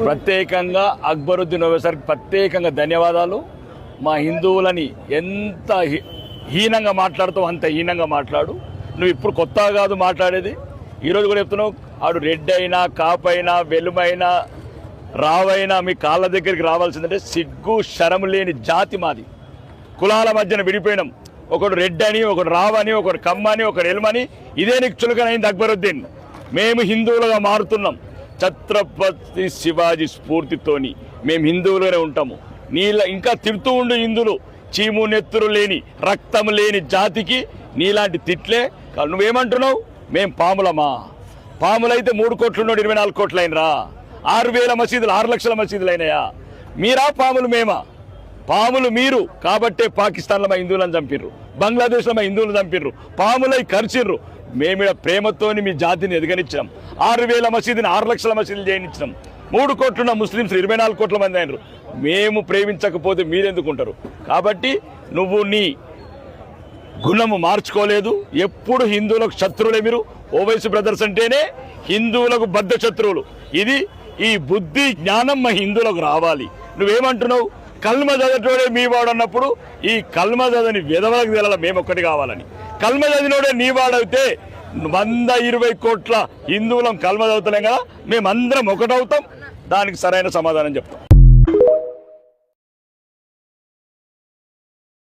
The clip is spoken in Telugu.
ప్రత్యేకంగా అక్బరుద్దీన్ ఓవైసీకి ప్రత్యేకంగా ధన్యవాదాలు. మా హిందువులని ఎంత హీనంగా మాట్లాడుతావు అంత హీనంగా మాట్లాడు. నువ్వు ఇప్పుడు కొత్తగా కాదు మాట్లాడేది, ఈరోజు కూడా చెప్తున్నావు. ఆడు రెడ్ అయినా కాపైనా వెలుమైనా రావైనా మీ కాళ్ళ దగ్గరికి రావాల్సిందంటే సిగ్గు శరము లేని జాతి మాది. కులాల మధ్యన విడిపోయినాం. ఒకడు రెడ్ అని, ఒకడు రావని, ఒకడు కమ్మని, ఒకడు ఎలుమని. ఇదే నీకు చులకనైంది అక్బరుద్దీన్. మేము హిందువులుగా మారుతున్నాం. ఛత్రపతి శివాజీ స్ఫూర్తితోని మేము హిందువులుగానే ఉంటాము. నీళ్ళ ఇంకా తిడుతూ ఉండు హిందువులు, చీము నెత్తురు లేని రక్తం లేని జాతికి నీలాంటి తిట్లే. నువ్వేమంటున్నావు? మేం పాములమా? పాములైతే 3 కోట్లు ఉన్నాడు, 24 కోట్లు అయినరా? 6,000 మసీదులు, 6 లక్షల మసీదులు అయినాయా? మీరా పాములు మేమా? పాములు మీరు కాబట్టే పాకిస్తాన్లో మా హిందువులను చంపిర్రు, బంగ్లాదేశ్లో మా హిందువులు చంపిర్రు, పాములై కరిచిర్రు. మేమిడ ప్రేమతోని మీ జాతిని ఎదగనిచ్చినాం. 6,000 మసీదుని 6 లక్షల మసీదులు చేయనిచ్చినాం. 3 కోట్లున్న ముస్లింస్ 24 కోట్ల మంది అయినరు. మేము ప్రేమించకపోతే మీరెందుకుంటారు? కాబట్టి నువ్వు నీ గుణము మార్చుకోలేదు. ఎప్పుడు హిందువులకు శత్రువులే మీరు. ఓవైసీ బ్రదర్స్ అంటేనే హిందువులకు బద్ధ శత్రువులు. ఈ బుద్ధి జ్ఞానం మా హిందువులకు రావాలి. నువ్వేమంటున్నావు? కల్మ చదవటోడే మీ వాడు అన్నప్పుడు ఈ కల్మ చదని విధవలకు తెలాల మేము ఒక్కటి కావాలని. కల్మ చదివినోడే నీ వాడైతే 120 కోట్ల హిందువులం కల్మ చదువుతలేం కదా, మేమందరం ఒకటవుతాం. దానికి సరైన సమాధానం చెప్తాం.